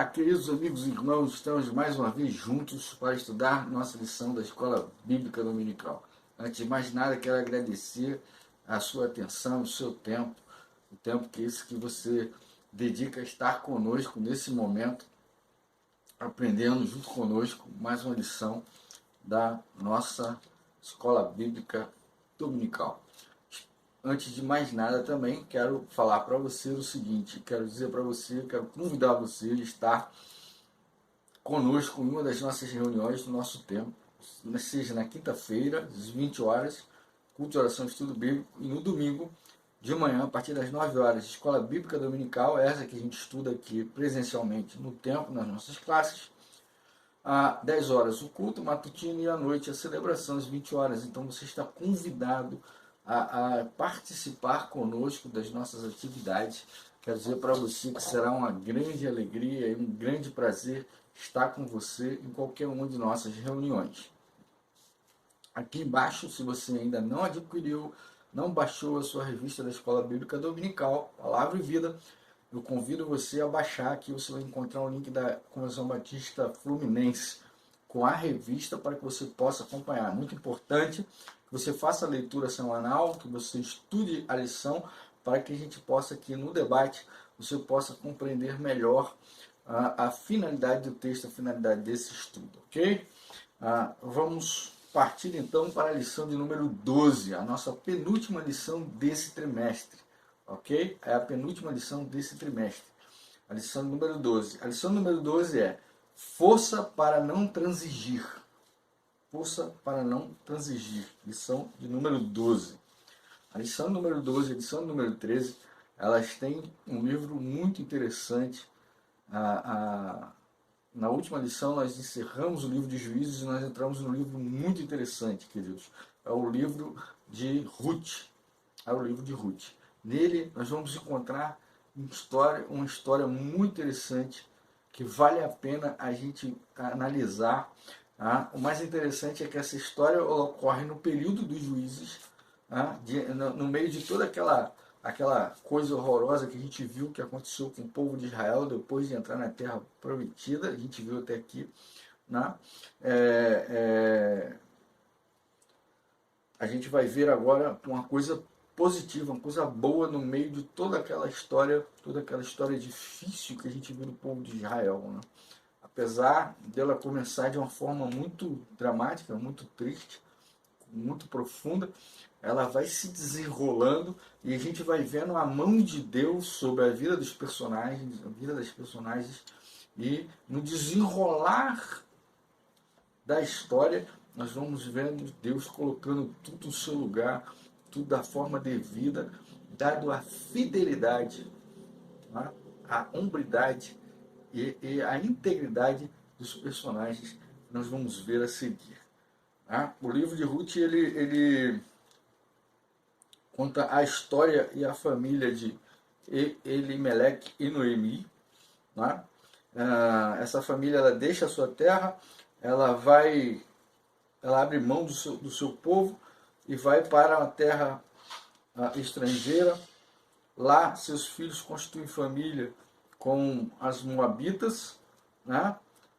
Olá, queridos amigos e irmãos, estamos mais uma vez juntos para estudar nossa lição da Escola Bíblica Dominical. Antes de mais nada, quero agradecer a sua atenção, o tempo que esse que você dedica a estar conosco nesse momento, aprendendo junto conosco mais uma lição da nossa Escola Bíblica Dominical. Antes de mais nada também quero falar para você o seguinte, quero convidar você a estar conosco em uma das nossas reuniões do nosso tempo, seja na quinta-feira, às 20 horas, culto de oração e estudo bíblico, e no domingo, de manhã, a partir das 9 horas, Escola Bíblica Dominical, essa que a gente estuda aqui presencialmente no tempo, nas nossas classes, às 10 horas o culto matutino e à noite a celebração às 20 horas. Então você está convidado a participar conosco das nossas atividades. Quero dizer para você que será uma grande alegria e um grande prazer estar com você em qualquer uma de nossas reuniões. Aqui embaixo, se você ainda não adquiriu, não baixou a sua revista da Escola Bíblica Dominical, Palavra e Vida, eu convido você a baixar. Aqui você vai encontrar o link da Convenção Batista Fluminense com a revista para que você possa acompanhar. Muito importante que você faça a leitura semanal, que você estude a lição, para que a gente possa aqui no debate, você possa compreender melhor a finalidade do texto, a finalidade desse estudo, ok? Vamos partir então para a lição de número 12, a nossa penúltima lição desse trimestre, ok? É a penúltima lição desse trimestre, a lição número 12. A lição número 12 é força para não transigir. Força para não transigir. Lição de número 12. A lição número 12 e a lição número 13, elas têm um livro muito interessante. Na última lição nós encerramos o livro de Juízes e nós entramos num livro muito interessante, queridos. É o livro de Ruth. É o livro de Ruth. Nele nós vamos encontrar uma história muito interessante que vale a pena a gente analisar. O mais interessante é que essa história ocorre no período dos juízes, no meio de toda aquela coisa horrorosa que a gente viu que aconteceu com o povo de Israel depois de entrar na Terra Prometida. A gente viu até aqui. A gente vai ver agora uma coisa positiva, uma coisa boa no meio de toda aquela história difícil que a gente viu no povo de Israel. Apesar dela começar de uma forma muito dramática, muito triste, muito profunda, ela vai se desenrolando e a gente vai vendo a mão de Deus sobre a vida dos personagens, e no desenrolar da história nós vamos vendo Deus colocando tudo no seu lugar, tudo da forma devida, dado a fidelidade, a hombridade e a integridade dos personagens que nós vamos ver a seguir. O livro de Ruth ele conta a história e a família de Elimelec e Noemi. Essa família ela deixa a sua terra, ela abre mão do seu povo e vai para uma terra estrangeira. Lá seus filhos constituem família com as Moabitas,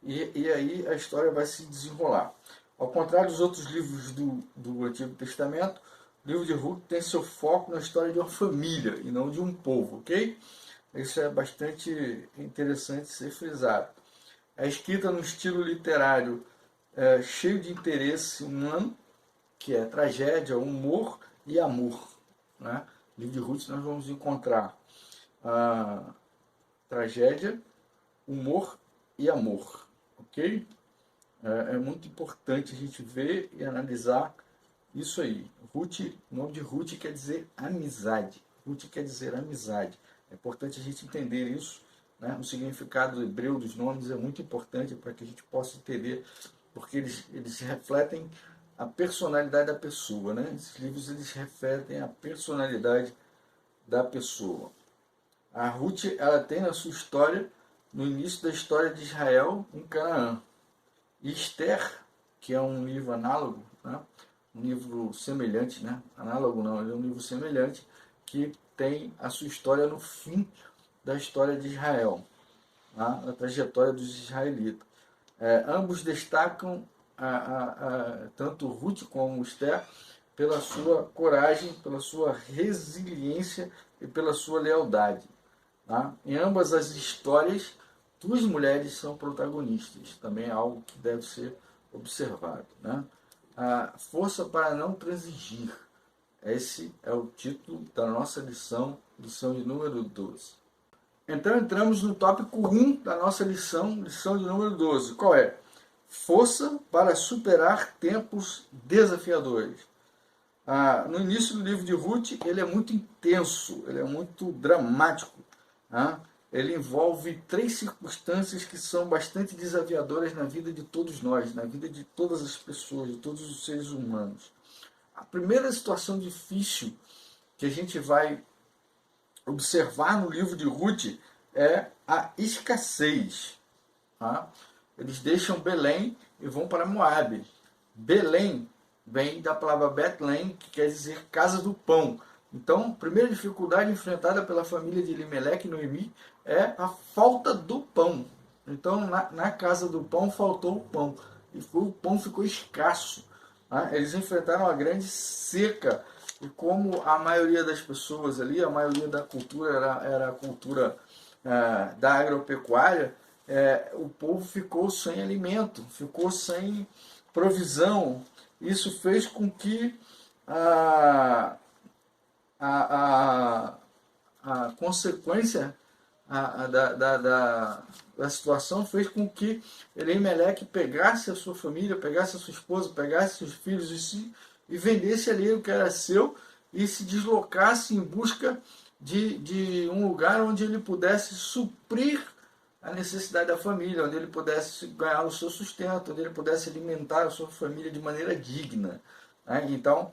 e aí a história vai se desenrolar. Ao contrário dos outros livros do Antigo Testamento, o livro de Ruth tem seu foco na história de uma família e não de um povo, ok? Isso é bastante interessante ser frisado. É escrita num estilo literário cheio de interesse humano, que é tragédia, humor e amor. No livro de Ruth nós vamos encontrar tragédia, humor e amor, ok? É muito importante a gente ver e analisar isso aí. Ruth, o nome de Ruth quer dizer amizade. Ruth quer dizer amizade. É importante a gente entender isso. O significado hebreu dos nomes é muito importante para que a gente possa entender, porque eles refletem a personalidade da pessoa. Esses livros eles refletem a personalidade da pessoa. A Ruth ela tem na sua história, no início da história de Israel em Canaã. E Esther, que é um livro análogo, um livro semelhante, análogo não, ele é um livro semelhante, que tem a sua história no fim da história de Israel. tá? Na trajetória dos israelitas. Ambos destacam tanto Ruth como Esther pela sua coragem, pela sua resiliência e pela sua lealdade. Tá? Em ambas as histórias, duas mulheres são protagonistas, também é algo que deve ser observado. Né? A força para não transigir. Esse é o título da nossa lição de número 12. Então entramos no tópico 1 da nossa lição de número 12. Qual é? Força para superar tempos desafiadores. No início do livro de Ruth, ele é muito intenso, ele é muito dramático. Ele envolve três circunstâncias que são bastante desafiadoras na vida de todos nós, na vida de todas as pessoas, de todos os seres humanos. A primeira situação difícil que a gente vai observar no livro de Ruth é a escassez. Tá? Eles deixam Belém e vão para Moabe. Belém vem da palavra Betlém, que quer dizer casa do pão. Então, a primeira dificuldade enfrentada pela família de Elimelec e Noemi é a falta do pão. Então, na casa do pão faltou o pão. E o pão ficou escasso. Tá? Eles enfrentaram a grande seca. E como a maioria das pessoas ali, a maioria da cultura era a cultura da agropecuária, o povo ficou sem alimento, ficou sem provisão. Isso fez com que a consequência da situação fez com que Elimelec pegasse a sua família, pegasse a sua esposa, pegasse seus filhos e vendesse ali o que era seu e se deslocasse em busca de um lugar onde ele pudesse suprir a necessidade da família, onde ele pudesse ganhar o seu sustento, onde ele pudesse alimentar a sua família de maneira digna. Né? Então,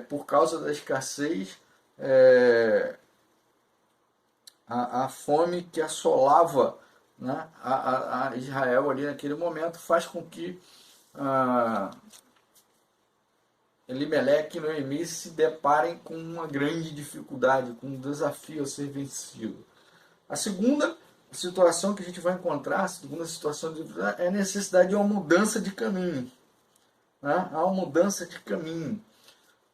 por causa da escassez, a fome que assolava, né, a Israel ali naquele momento faz com que Elimelec e Noemi se deparem com uma grande dificuldade, com um desafio a ser vencido. A segunda situação que a gente vai encontrar, a segunda situação é a necessidade de uma mudança de caminho. Né? Há uma mudança de caminho.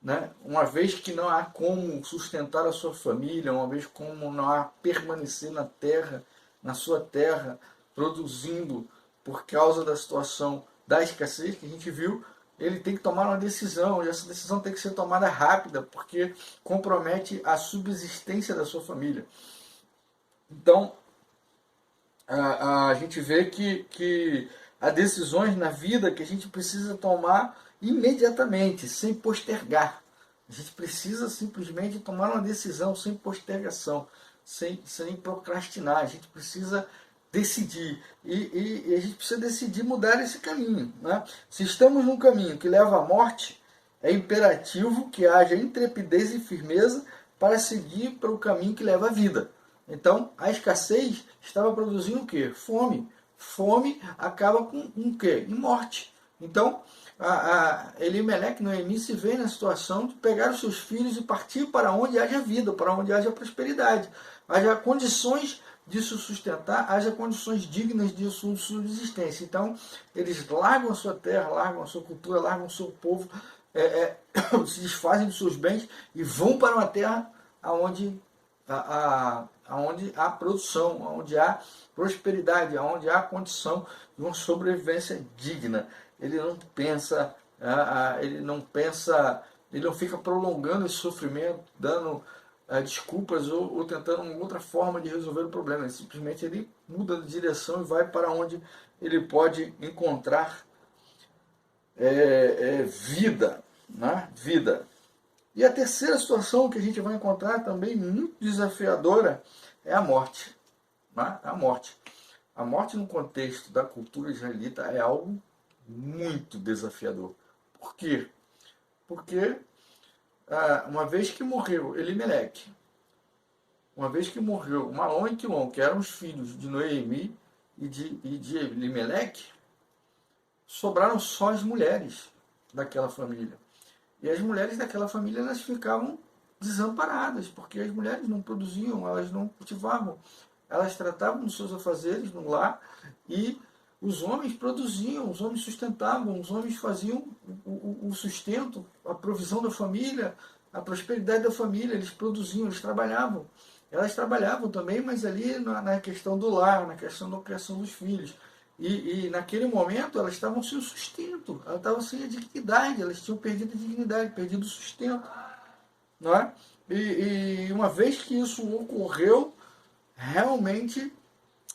Né? Uma vez que não há como sustentar a sua família, uma vez como não há permanecer na terra, na sua terra, produzindo por causa da situação da escassez que a gente viu, ele tem que tomar uma decisão, e essa decisão tem que ser tomada rápida, porque compromete a subsistência da sua família. Então, a gente vê que há decisões na vida que a gente precisa tomar imediatamente, sem postergar. A gente precisa simplesmente tomar uma decisão sem postergação, sem procrastinar. A gente precisa decidir. E a gente precisa decidir mudar esse caminho. Né? Se estamos num caminho que leva à morte, é imperativo que haja intrepidez e firmeza para seguir pelo caminho que leva à vida. Então, a escassez estava produzindo o quê? Fome. Fome acaba com o quê? Em morte. Então, Elimelec e Noemi se vê na situação de pegar os seus filhos e partir para onde haja vida, para onde haja prosperidade. Haja condições de se sustentar, haja condições dignas de sua subsistência. Então, eles largam a sua terra, largam a sua cultura, largam o seu povo, se desfazem dos seus bens e vão para uma terra onde há produção, onde há prosperidade, onde há condição de uma sobrevivência digna. Ele não pensa, ele não fica prolongando esse sofrimento, dando desculpas ou tentando uma outra forma de resolver o problema. Simplesmente ele muda de direção e vai para onde ele pode encontrar vida, né? Vida. E a terceira situação que a gente vai encontrar também muito desafiadora é a morte. Né? A morte. A morte no contexto da cultura israelita é algo muito desafiador. Por quê? Porque uma vez que morreu Elimelec, uma vez que morreu Malom e Quilom, que eram os filhos de Noemi e de Elimelec, sobraram só as mulheres daquela família. E as mulheres daquela família elas ficavam desamparadas, porque as mulheres não produziam, elas não cultivavam, elas tratavam dos seus afazeres no lar e os homens produziam, os homens sustentavam, os homens faziam o sustento, a provisão da família, a prosperidade da família, eles produziam, eles trabalhavam. Elas trabalhavam também, mas ali na questão do lar, na questão da criação dos filhos. E naquele momento elas estavam sem o sustento, elas estavam sem a dignidade, elas tinham perdido a dignidade, perdido o sustento. Não é? E uma vez que isso ocorreu, realmente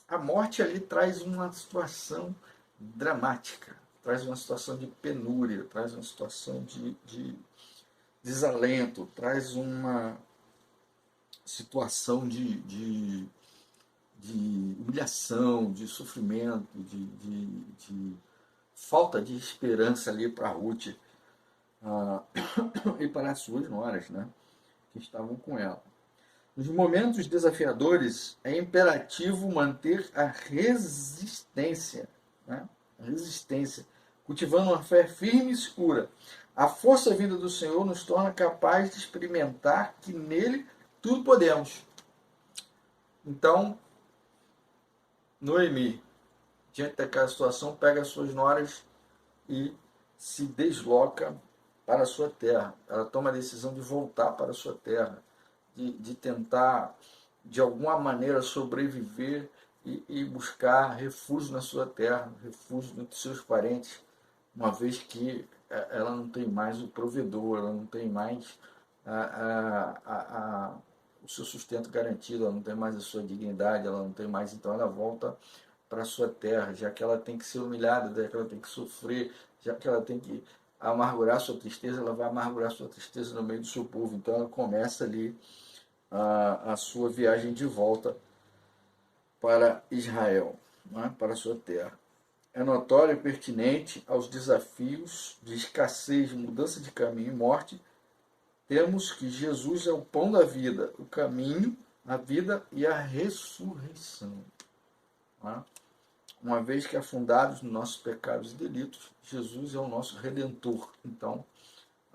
a morte ali traz uma situação dramática, traz uma situação de penúria, traz uma situação de desalento, traz uma situação de humilhação, de sofrimento, de falta de esperança ali para Ruth e para as suas noras, né, que estavam com ela. Nos momentos desafiadores, é imperativo manter a resistência, né? A resistência, cultivando uma fé firme e segura. A força vinda do Senhor nos torna capazes de experimentar que nele tudo podemos. Então, Noemi, diante daquela situação, pega as suas noras e se desloca para a sua terra. Ela toma a decisão de voltar para a sua terra, de tentar, de alguma maneira, sobreviver e buscar refúgio na sua terra, refúgio entre seus parentes, uma vez que ela não tem mais o provedor, ela não tem mais o seu sustento garantido, ela não tem mais a sua dignidade, ela não tem mais, então ela volta para a sua terra, já que ela tem que ser humilhada, já que ela tem que sofrer, já que ela tem que amargurar sua tristeza, ela vai amargurar sua tristeza no meio do seu povo. Então ela começa ali a sua viagem de volta para Israel, né, para a sua terra. É notório e pertinente aos desafios de escassez, mudança de caminho e morte. Temos que Jesus é o pão da vida, o caminho, a vida e a ressurreição. Né? Uma vez que afundados nos nossos pecados e delitos, Jesus é o nosso Redentor. Então,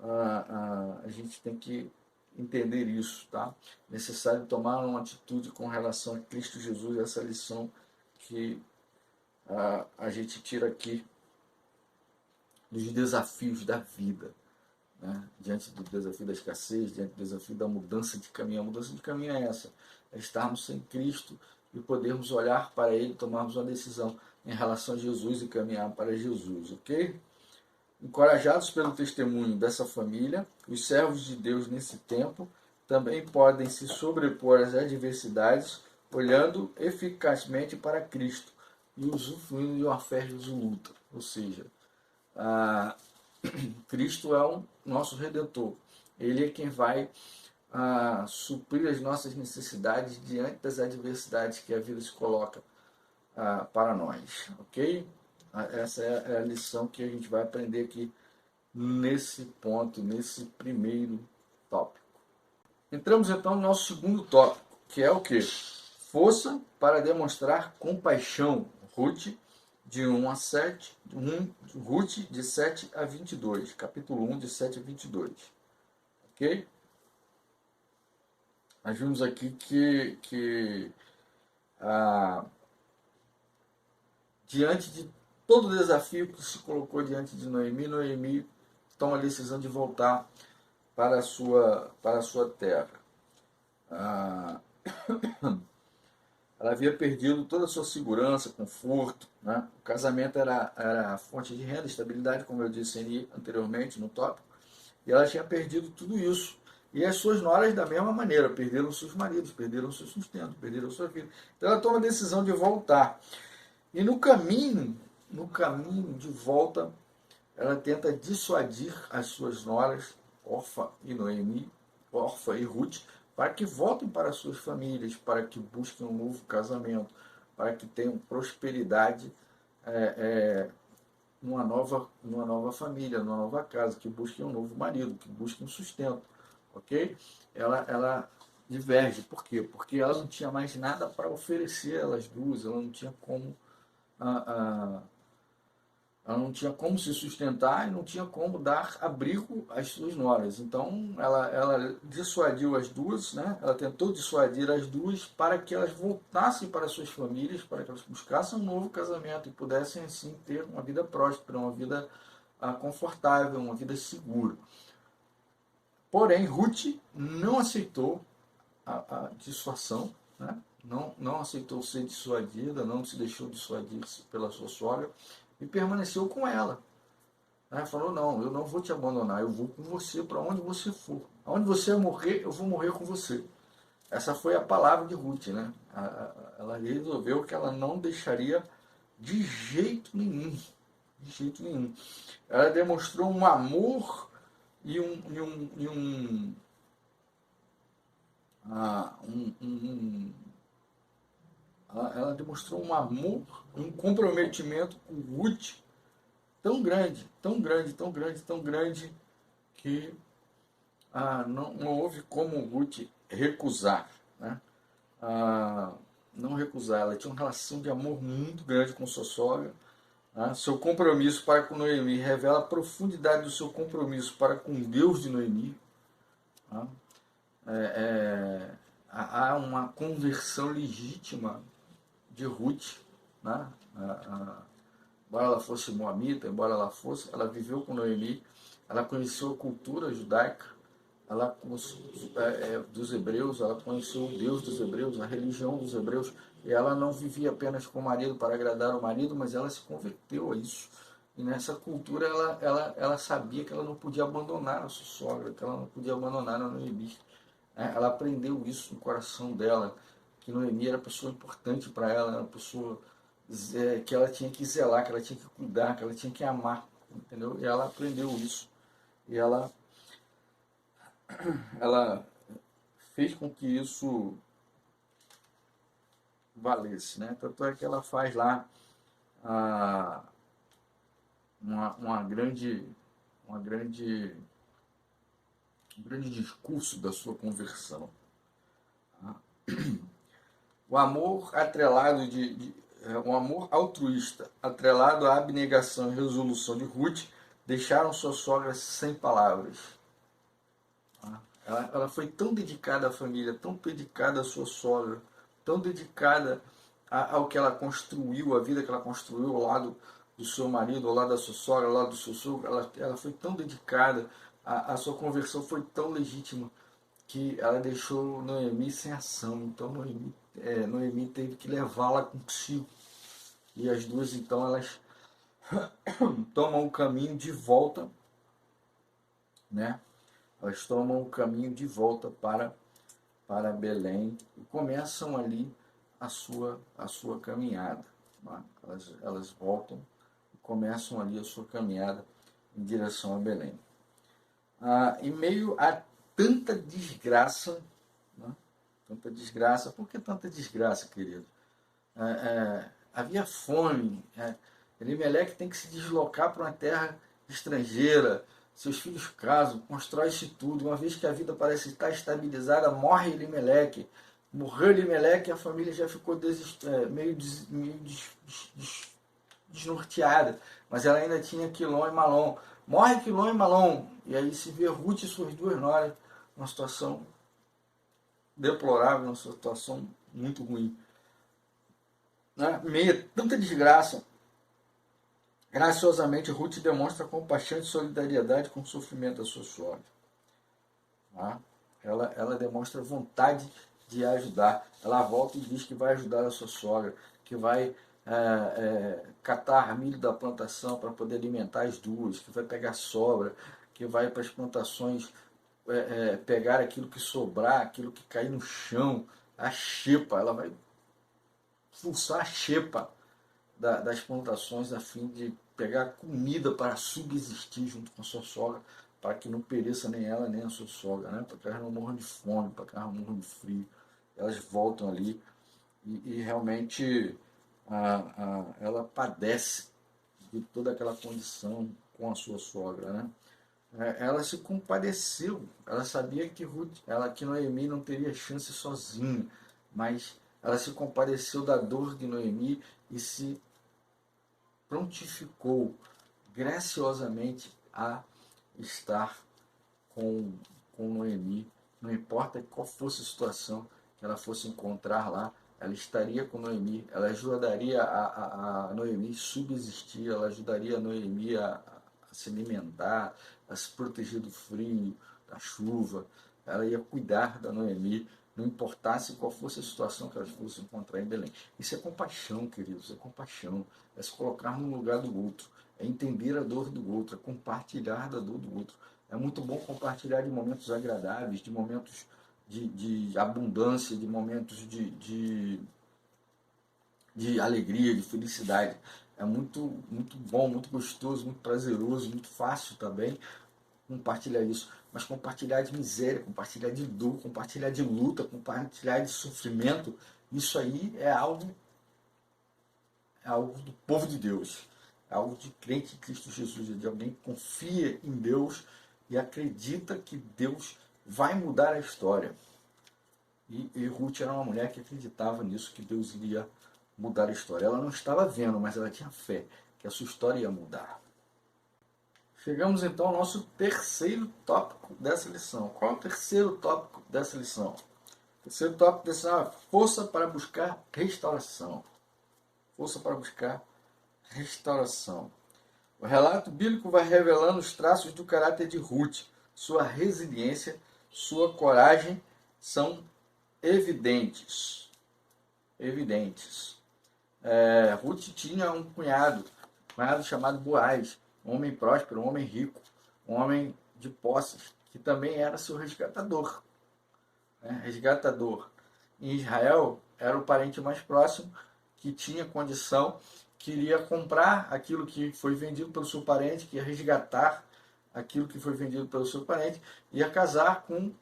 a gente tem que entender isso, tá? Necessário tomar uma atitude com relação a Cristo Jesus, essa lição que a gente tira aqui dos desafios da vida, né? Diante do desafio da escassez, diante do desafio da mudança de caminho. A mudança de caminho é essa, é estarmos sem Cristo e podermos olhar para Ele, tomarmos uma decisão em relação a Jesus e caminhar para Jesus, ok? Encorajados pelo testemunho dessa família, os servos de Deus nesse tempo também podem se sobrepor às adversidades, olhando eficazmente para Cristo e usufruindo de uma fé resoluta. Ou seja, Cristo é o nosso Redentor. Ele é quem vai suprir as nossas necessidades diante das adversidades que a vida se coloca para nós, ok? Essa é a lição que a gente vai aprender aqui nesse ponto, nesse primeiro tópico. Entramos então no nosso segundo tópico, que é o quê? Força para demonstrar compaixão. Ruth, de 1 a 7, Ruth, de 7 a 22, capítulo 1, de 7 a 22. Ok? Nós vimos aqui que diante de todo o desafio que se colocou diante de Noemi, Noemi toma a decisão de voltar para a sua terra. Ela havia perdido toda a sua segurança, conforto, né? O casamento era a fonte de renda, estabilidade, como eu disse anteriormente no tópico, e ela tinha perdido tudo isso. E as suas noras, da mesma maneira, perderam seus maridos, perderam seu sustento, perderam sua vida. Então ela toma a decisão de voltar. E no caminho de volta, ela tenta dissuadir as suas noras, Orfa e Noemi, Orfa e Ruth, para que voltem para suas famílias, para que busquem um novo casamento, para que tenham prosperidade numa nova família, numa nova casa, que busquem um novo marido, que busquem um sustento, ok? Ela diverge. Por quê? Porque ela não tinha mais nada para oferecer, elas duas, ela não tinha como Ela não tinha como se sustentar e não tinha como dar abrigo às suas noras. Então, ela dissuadiu as duas, né? Ela tentou dissuadir as duas para que elas voltassem para suas famílias, para que elas buscassem um novo casamento e pudessem, assim, ter uma vida próspera, uma vida confortável, uma vida segura. Porém, Ruth não aceitou a dissuasão, né? Não aceitou ser dissuadida, não se deixou dissuadir pela sua sogra e permaneceu com ela. Né? Falou, não, eu não vou te abandonar, eu vou com você para onde você for. Aonde você morrer, eu vou morrer com você. Essa foi a palavra de Ruth, né? Ela resolveu que ela não deixaria de jeito nenhum. De jeito nenhum. Ela demonstrou um amor e ela demonstrou um amor, um comprometimento com Ruth tão grande, tão grande, tão grande, tão grande, que não houve como Ruth recusar. Né? Não recusar. Ela tinha uma relação de amor muito grande com sua sogra. Né? Seu compromisso para com Noemi revela a profundidade do seu compromisso para com Deus de Noemi. Né? Há uma conversão legítima de Ruth. Né? Embora ela fosse moabita, embora ela viveu com Noemi, ela conheceu a cultura judaica, ela dos hebreus, ela conheceu o Deus dos hebreus, a religião dos hebreus, e ela não vivia apenas com o marido para agradar o marido, mas ela se converteu a isso. E nessa cultura ela sabia que ela não podia abandonar a sua sogra, que ela não podia abandonar a Noemi. Ela aprendeu isso no coração dela, que Noemi era uma pessoa importante para ela, era uma pessoa que ela tinha que zelar, que ela tinha que cuidar, que ela tinha que amar, entendeu? E ela aprendeu isso. E ela fez com que isso valesse, né? Tanto é que ela faz lá ah, uma grande, um grande discurso da sua conversão. Tá? O amor atrelado um amor altruísta, atrelado à abnegação e resolução de Ruth, deixaram sua sogra sem palavras. Ela foi tão dedicada à família, tão dedicada à sua sogra, tão dedicada ao que ela construiu, a vida que ela construiu ao lado do seu marido, ao lado da sua sogra, ao lado do seu sogro. Ela foi tão dedicada, a sua conversão foi tão legítima, que ela deixou Noemi sem ação. Então Noemi teve que levá-la consigo. E as duas, então, elas tomam o caminho de volta, né? Elas tomam o caminho de volta para Belém e começam ali a sua caminhada. Né? Elas voltam e começam ali a sua caminhada em direção a Belém. Em meio a tanta desgraça, né? Tanta desgraça. Por que tanta desgraça, querido? Havia fome. Elimeleque tem que se deslocar para uma terra estrangeira. Seus filhos casam, constrói-se tudo. Uma vez que a vida parece estar estabilizada, morre Elimeleque. Morreu Elimeleque, a família já ficou meio desnorteada. Mas ela ainda tinha Quilom e Malom. Morre Quilom e Malom. E aí se vê Ruth e suas duas noras numa situação deplorável, numa situação muito ruim. Né? Meio tanta desgraça, graciosamente Ruth demonstra compaixão e solidariedade com o sofrimento da sua sogra. Tá? Ela demonstra vontade de ajudar. Ela volta e diz que vai ajudar a sua sogra, que vai catar milho da plantação para poder alimentar as duas, que vai pegar sobra, que vai para as plantações pegar aquilo que sobrar, aquilo que cair no chão, a xepa. Ela vai expulsar a xepa das plantações a fim de pegar comida para subsistir junto com a sua sogra, para que não pereça nem ela nem a sua sogra, né? Para que elas não morram de fome, para que elas não morram de frio. Elas voltam ali e realmente ela padece de toda aquela condição com a sua sogra, né? Ela se compadeceu, ela sabia que Noemi não teria chance sozinha, mas ela se compadeceu da dor de Noemi e se prontificou graciosamente a estar com Noemi. Não importa qual fosse a situação que ela fosse encontrar lá, ela estaria com Noemi, ela ajudaria a Noemi subsistir, ela ajudaria a Noemi a se alimentar, a se proteger do frio, da chuva, ela ia cuidar da Noemi, não importasse qual fosse a situação que elas fossem encontrar em Belém. Isso é compaixão, queridos, é compaixão, é se colocar no lugar do outro, é entender a dor do outro, é compartilhar da dor do outro. É muito bom compartilhar de momentos agradáveis, de momentos de abundância, de momentos de alegria, de felicidade. É muito bom, muito gostoso, muito prazeroso, muito fácil também compartilhar isso. Mas compartilhar de miséria, compartilhar de dor, compartilhar de luta, compartilhar de sofrimento, isso aí é algo do povo de Deus. É algo de crente em Cristo Jesus, de alguém que confia em Deus e acredita que Deus vai mudar a história. E Ruth era uma mulher que acreditava nisso, que Deus iria mudar a história. Ela não estava vendo, mas ela tinha fé que a sua história ia mudar. Chegamos então ao nosso terceiro tópico dessa lição. Qual é o terceiro tópico dessa lição? O terceiro tópico dessa lição é força para buscar restauração. Força para buscar restauração. O relato bíblico vai revelando os traços do caráter de Ruth. Sua resiliência, sua coragem são evidentes. Ruth tinha um cunhado chamado Boaz, um homem próspero, um homem rico, um homem de posses, que também era seu resgatador. Resgatador. Em Israel, era o parente mais próximo que tinha condição, queria comprar aquilo que foi vendido pelo seu parente, que ia resgatar aquilo que foi vendido pelo seu parente, ia casar com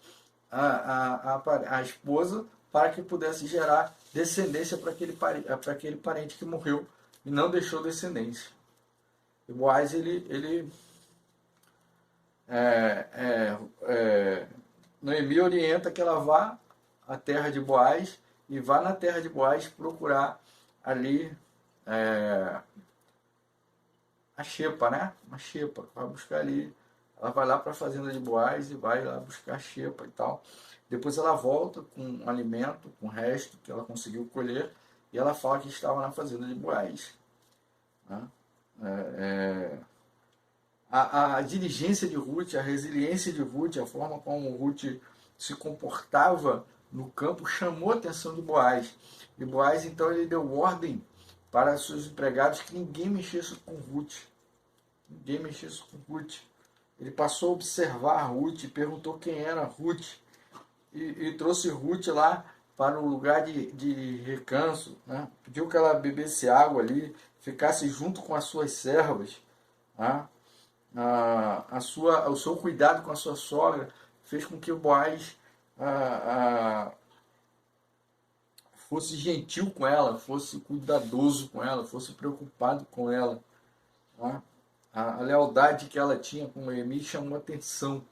a esposa para que pudesse gerar descendência para aquele parente que morreu e não deixou descendência. E Boaz, Noemi orienta que ela vá à terra de Boaz e vá na terra de Boaz procurar ali a xepa, né? Uma xepa, vai buscar ali. Ela vai lá para a fazenda de Boaz e vai lá buscar a xepa e tal. Depois ela volta com um alimento, com o resto que ela conseguiu colher, e ela fala que estava na fazenda de Boaz. Né? A diligência de Ruth, a resiliência de Ruth, a forma como Ruth se comportava no campo chamou a atenção de Boaz. E Boaz, então, ele deu ordem para seus empregados que ninguém mexesse com Ruth. Ninguém mexesse com Ruth. Ele passou a observar Ruth, perguntou quem era Ruth e trouxe Ruth lá para o lugar de recanso. Né? Pediu que ela bebesse água ali, ficasse junto com as suas servas. Né? O seu cuidado com a sua sogra fez com que o Boaz fosse gentil com ela, fosse cuidadoso com ela, fosse preocupado com ela. Tá? A lealdade que ela tinha com Noemi chamou a atenção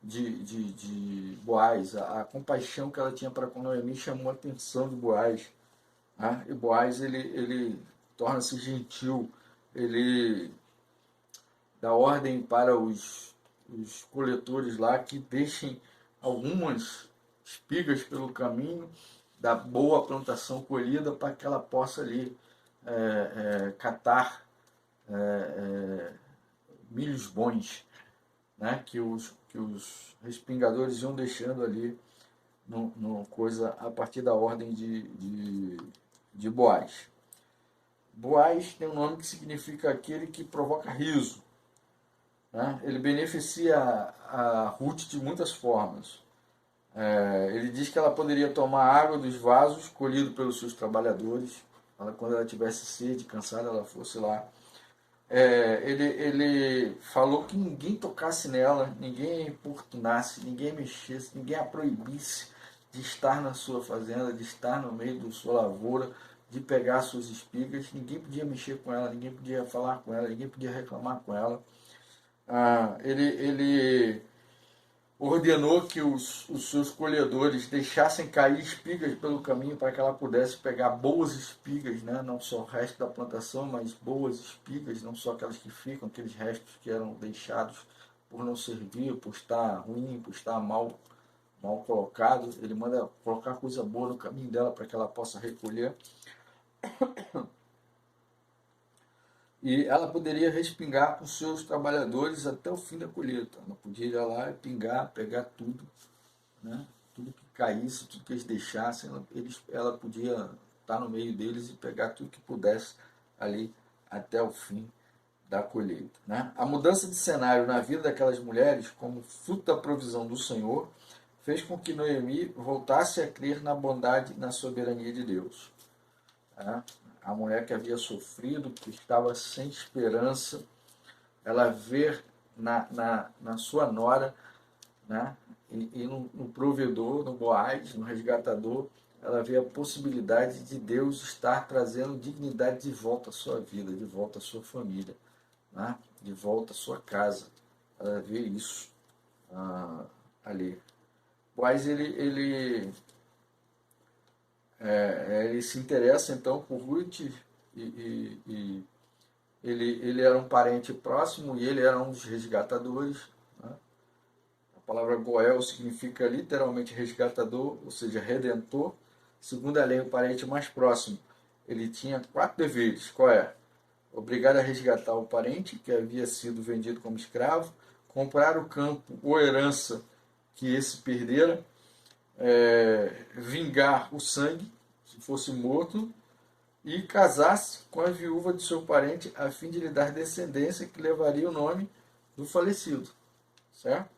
de Boaz. A compaixão que ela tinha para com Noemi chamou a atenção de Boaz. Tá? E Boaz, ele torna-se gentil, ele dá ordem para os coletores lá que deixem algumas espigas pelo caminho da boa plantação colhida para que ela possa ali catar milhos bons, né, que os respingadores iam deixando ali no coisa a partir da ordem de Boaz. Boaz tem um nome que significa aquele que provoca riso. Né? Ele beneficia a Ruth de muitas formas. Ele diz que ela poderia tomar água dos vasos colhido pelos seus trabalhadores. Quando ela tivesse sede, cansada, ela fosse lá. Ele falou que ninguém tocasse nela, ninguém a importunasse, ninguém mexesse, ninguém a proibisse de estar na sua fazenda, de estar no meio da sua lavoura, de pegar suas espigas. Ninguém podia mexer com ela, ninguém podia falar com ela, ninguém podia reclamar com ela. ordenou que os seus colhedores deixassem cair espigas pelo caminho para que ela pudesse pegar boas espigas, né? Não só o resto da plantação, mas boas espigas, não só aquelas que ficam, aqueles restos que eram deixados por não servir, por estar ruim, por estar mal colocado. Ele manda colocar coisa boa no caminho dela para que ela possa recolher. E ela poderia respingar com seus trabalhadores até o fim da colheita. Ela podia ir lá e pingar, pegar tudo, né? Tudo que caísse, tudo que eles deixassem, ela podia estar no meio deles e pegar tudo que pudesse ali até o fim da colheita, né? A mudança de cenário na vida daquelas mulheres, como fruto da provisão do Senhor, fez com que Noemi voltasse a crer na bondade e na soberania de Deus, né? A mulher que havia sofrido, que estava sem esperança, ela vê na sua nora, né? E no provedor, no Boaz, no resgatador, ela vê a possibilidade de Deus estar trazendo dignidade de volta à sua vida, de volta à sua família, né? De volta à sua casa. Ela vê isso ali. Boaz, ele se interessa então por Ruth e ele era um parente próximo e ele era um dos resgatadores, né? A palavra Goel significa literalmente resgatador, ou seja, redentor. Segundo a lei, o parente mais próximo. Ele tinha 4 deveres. Qual é? Obrigado a resgatar o parente que havia sido vendido como escravo, comprar o campo ou herança que esse perdera, vingar o sangue, se fosse morto, e casar-se com a viúva de seu parente a fim de lhe dar descendência que levaria o nome do falecido. Certo?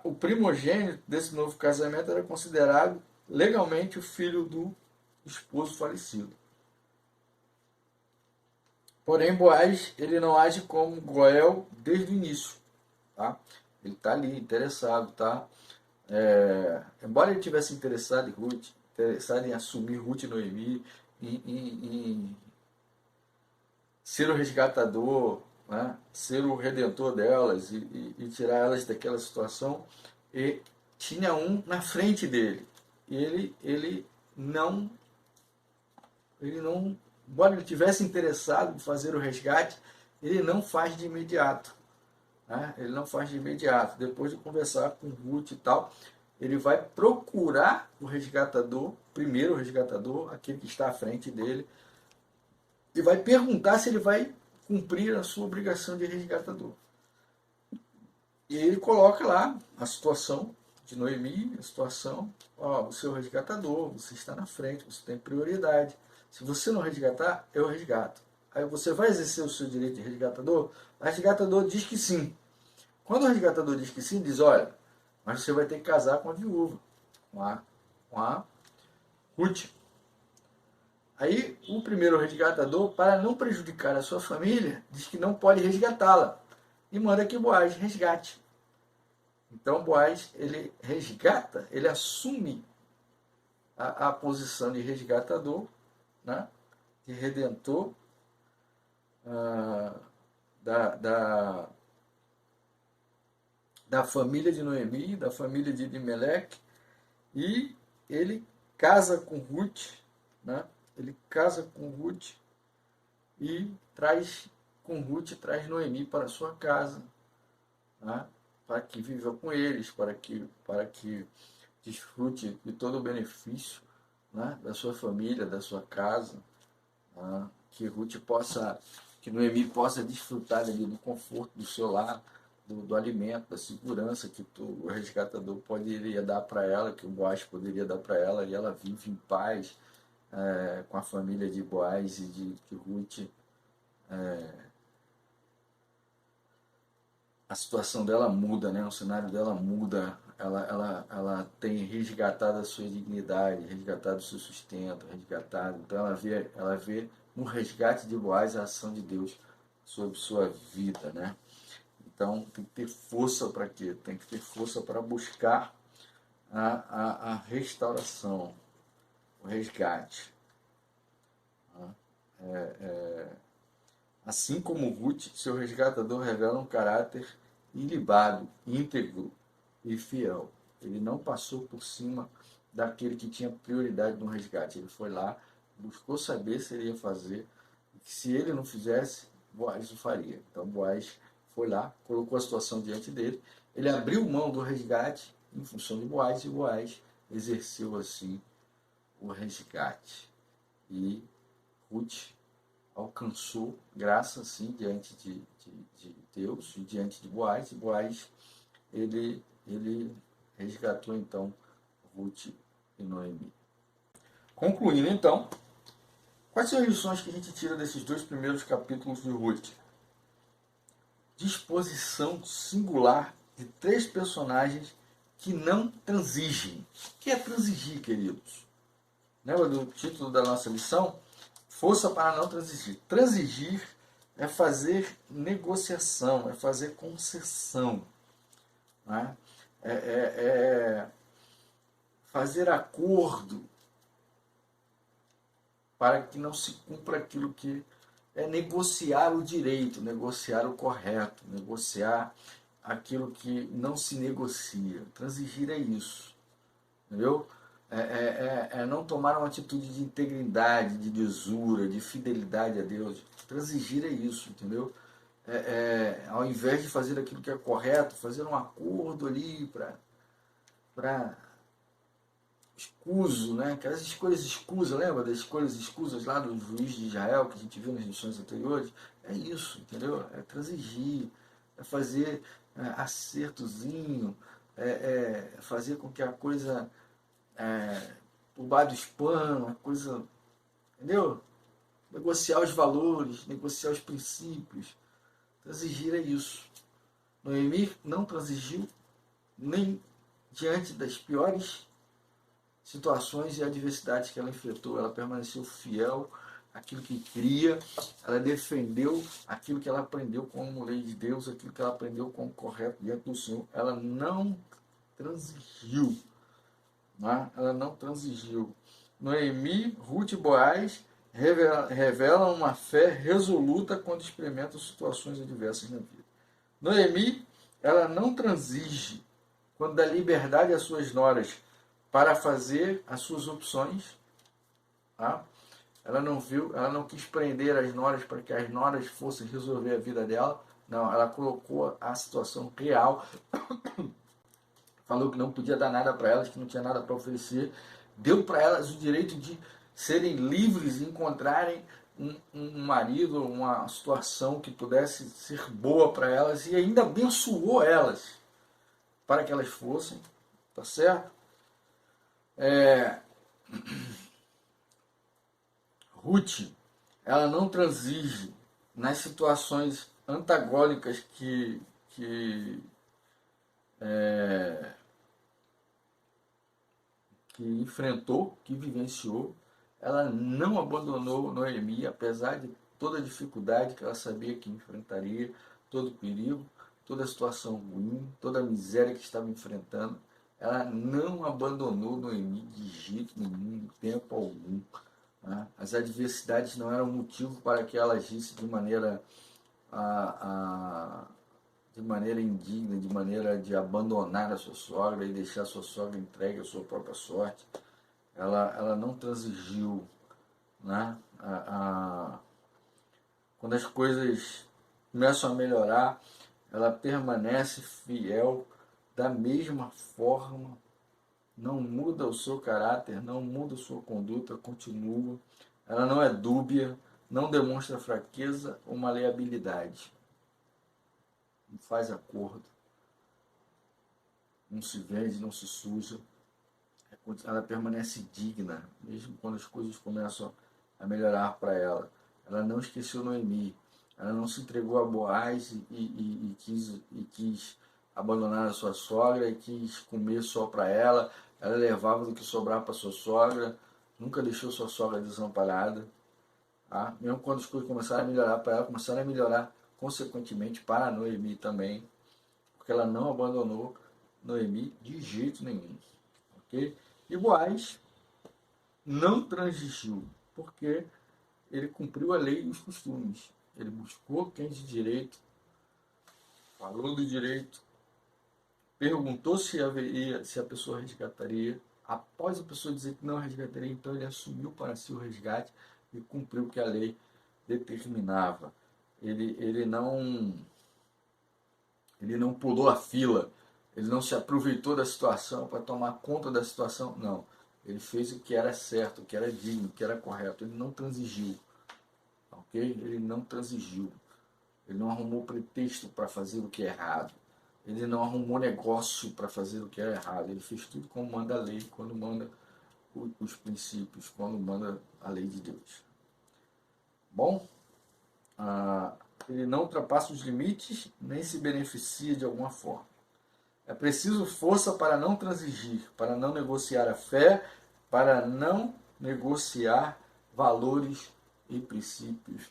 O primogênito desse novo casamento era considerado legalmente o filho do esposo falecido. Porém, Boaz ele não age como Goel desde o início. Tá? Ele está ali, interessado. Tá? Embora ele tivesse interessado em Ruth, interessado em assumir Ruth e Noemi, em ser o resgatador, né? Ser o redentor delas e tirar elas daquela situação, e tinha um na frente dele. E ele não, embora ele tivesse interessado em fazer o resgate, ele não faz de imediato, né? Ele não faz de imediato. Depois de conversar com Ruth e tal, ele vai procurar o resgatador, primeiro o resgatador, aquele que está à frente dele, e vai perguntar se ele vai cumprir a sua obrigação de resgatador. E ele coloca lá a situação de Noemi, a situação, o seu resgatador, você está na frente, você tem prioridade. Se você não resgatar, eu resgato. Aí você vai exercer o seu direito de resgatador? O resgatador diz que sim. Quando o resgatador diz que sim, diz, olha, mas você vai ter que casar com a viúva, com a Ruth. Aí o primeiro resgatador, para não prejudicar a sua família, diz que não pode resgatá-la e manda que Boaz resgate. Então Boaz, ele resgata, ele assume a posição de resgatador, né? De redentor da família de Noemi, da família de Elimelec, e ele casa com Ruth, né? Ele casa com Ruth e traz Noemi para sua casa, né? Para que viva com eles, para que desfrute de todo o benefício, né? Da sua família, da sua casa, né? Que Noemi possa desfrutar ali do conforto do seu lar, do alimento, da segurança que o resgatador poderia dar para ela, que o Boaz poderia dar para ela, e ela vive em paz com a família de Boaz e de Ruth. A situação dela muda, né? O cenário dela muda, ela tem resgatado a sua dignidade, resgatado o seu sustento, resgatado. Então ela vê no resgate de Boaz a ação de Deus sobre sua vida, né? Então tem que ter força para quê? Tem que ter força para buscar a restauração, o resgate. Assim como Ruth, seu resgatador revela um caráter ilibado, íntegro e fiel. Ele não passou por cima daquele que tinha prioridade no resgate. Ele foi lá, buscou saber se ele ia fazer. Se ele não fizesse, Boaz o faria. Então Boaz foi lá, colocou a situação diante dele. Ele abriu mão do resgate em função de Boaz, e Boaz exerceu assim o resgate. E Ruth alcançou graça assim diante de Deus e diante de Boaz. E Boaz ele resgatou então Ruth e Noemi. Concluindo então, quais são as lições que a gente tira desses 2 primeiros capítulos de Ruth? Disposição singular de 3 personagens que não transigem. O que é transigir, queridos? Lembra do título da nossa lição? Força para não transigir. Transigir é fazer negociação, é fazer concessão. Né? É fazer acordo para que não se cumpra aquilo que é negociar o direito, negociar o correto, negociar aquilo que não se negocia. Transigir é isso, entendeu? É não tomar uma atitude de integridade, de lisura, de fidelidade a Deus. Transigir é isso, entendeu? Ao invés de fazer aquilo que é correto, fazer um acordo ali para escuso, né? Aquelas escolhas escusas, lembra das escolhas escusas lá do juiz de Israel que a gente viu nas lições anteriores? É isso, entendeu? É transigir, é fazer acertozinho, fazer com que a coisa, por baixo dos panos, a coisa, entendeu? Negociar os valores, negociar os princípios. Transigir é isso. Noemi não transigiu nem diante das piores situações e adversidades que ela enfrentou. Ela permaneceu fiel àquilo que cria, ela defendeu aquilo que ela aprendeu como lei de Deus, aquilo que ela aprendeu como correto diante do Senhor. Ela não transigiu. Né? Ela não transigiu. Noemi, Ruth e Boaz revelam uma fé resoluta quando experimentam situações adversas na vida. Noemi, ela não transige quando dá liberdade às suas noras para fazer as suas opções. Tá? Ela não quis prender as noras para que as noras fossem resolver a vida dela. Não, ela colocou a situação real, falou que não podia dar nada para elas, que não tinha nada para oferecer, deu para elas o direito de serem livres e encontrarem um marido, uma situação que pudesse ser boa para elas, e ainda abençoou elas para que elas fossem, tá certo? Ruth, ela não transige nas situações antagônicas que enfrentou, que vivenciou. Ela não abandonou Noemi, apesar de toda a dificuldade que ela sabia que enfrentaria, todo o perigo, toda a situação ruim, toda a miséria que estava enfrentando. Ela não abandonou Noemi de jeito nenhum, de tempo algum. Né? As adversidades não eram motivo para que ela agisse de maneira de maneira indigna, de maneira de abandonar a sua sogra e deixar a sua sogra entregue à sua própria sorte. Ela não transigiu. Né? Quando as coisas começam a melhorar, ela permanece fiel da mesma forma, não muda o seu caráter, não muda a sua conduta, continua. Ela não é dúbia, não demonstra fraqueza ou maleabilidade. Não faz acordo, não se vende, não se suja. Ela permanece digna, mesmo quando as coisas começam a melhorar para ela. Ela não esqueceu Noemi, ela não se entregou a Boaz e quis abandonar a sua sogra e quis comer só para ela. Ela levava do que sobrava para sua sogra, nunca deixou sua sogra desamparada. Tá? Mesmo quando as coisas começaram a melhorar para ela, começaram a melhorar consequentemente para a Noemi também, porque ela não abandonou Noemi de jeito nenhum. Okay? E Boaz não transigiu, porque ele cumpriu a lei e os costumes. Ele buscou quem de direito, falou do direito, perguntou se haveria, se a pessoa resgataria. Após a pessoa dizer que não resgataria, então ele assumiu para si o resgate e cumpriu o que a lei determinava. Ele não pulou a fila, ele não se aproveitou da situação para tomar conta da situação, não. Ele fez o que era certo, o que era digno, o que era correto. Ele não transigiu, ok? Ele não transigiu. Ele não arrumou pretexto para fazer o que é errado. Ele não arrumou negócio para fazer o que é errado. Ele fez tudo como manda a lei, quando manda os princípios, quando manda a lei de Deus. Bom, ele não ultrapassa os limites, nem se beneficia de alguma forma. É preciso força para não transigir, para não negociar a fé, para não negociar valores e princípios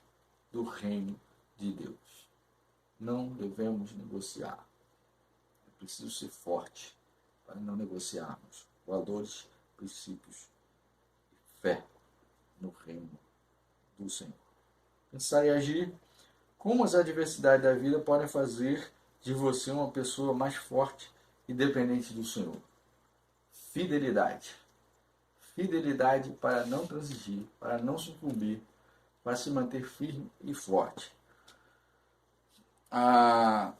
do reino de Deus. Não devemos negociar. É preciso ser forte para não negociarmos valores, princípios e fé no reino do Senhor. Pensar e agir. Como as adversidades da vida podem fazer de você uma pessoa mais forte e dependente do Senhor? Fidelidade. Fidelidade para não transigir, para não sucumbir, para se manter firme e forte. A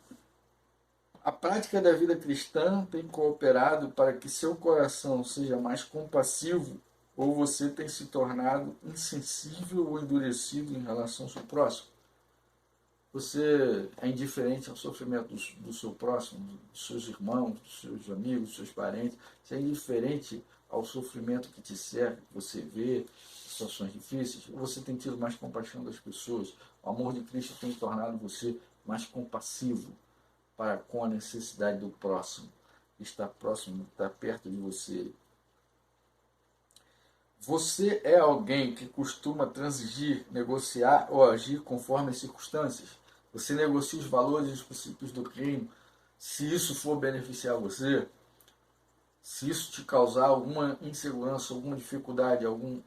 prática da vida cristã tem cooperado para que seu coração seja mais compassivo, ou você tem se tornado insensível ou endurecido em relação ao seu próximo? Você é indiferente ao sofrimento do seu próximo, dos seus irmãos, dos seus amigos, dos seus parentes? Você é indiferente ao sofrimento que te cerca, que você vê, situações difíceis? Ou você tem tido mais compaixão das pessoas? O amor de Cristo tem tornado você mais compassivo para com a necessidade do próximo, que está próximo, que está perto de você. Você é alguém que costuma transigir, negociar ou agir conforme as circunstâncias? Você negocia os valores e os princípios do reino, se isso for beneficiar você, se isso te causar alguma insegurança, alguma dificuldade, alguma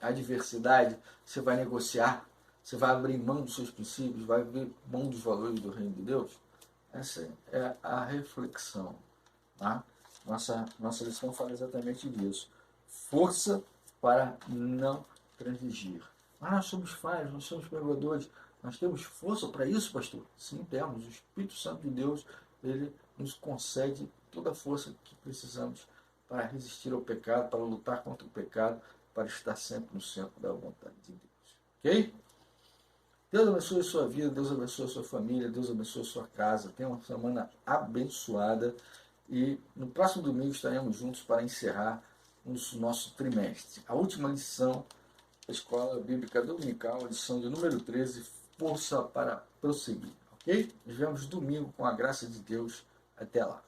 adversidade, você vai negociar, você vai abrir mão dos seus princípios, vai abrir mão dos valores do reino de Deus? Essa é a reflexão. Tá? Nossa lição fala exatamente disso. Força para não transigir. Mas nós somos falhos, nós somos pecadores. Nós temos força para isso, pastor? Sim, temos. O Espírito Santo de Deus, ele nos concede toda a força que precisamos para resistir ao pecado, para lutar contra o pecado, para estar sempre no centro da vontade de Deus. Ok? Deus abençoe a sua vida, Deus abençoe a sua família, Deus abençoe a sua casa. Tenha uma semana abençoada. E no próximo domingo estaremos juntos para encerrar o nosso trimestre. A última lição da Escola Bíblica Dominical, a lição de número 13, força para prosseguir. Ok? Nos vemos domingo com a graça de Deus. Até lá.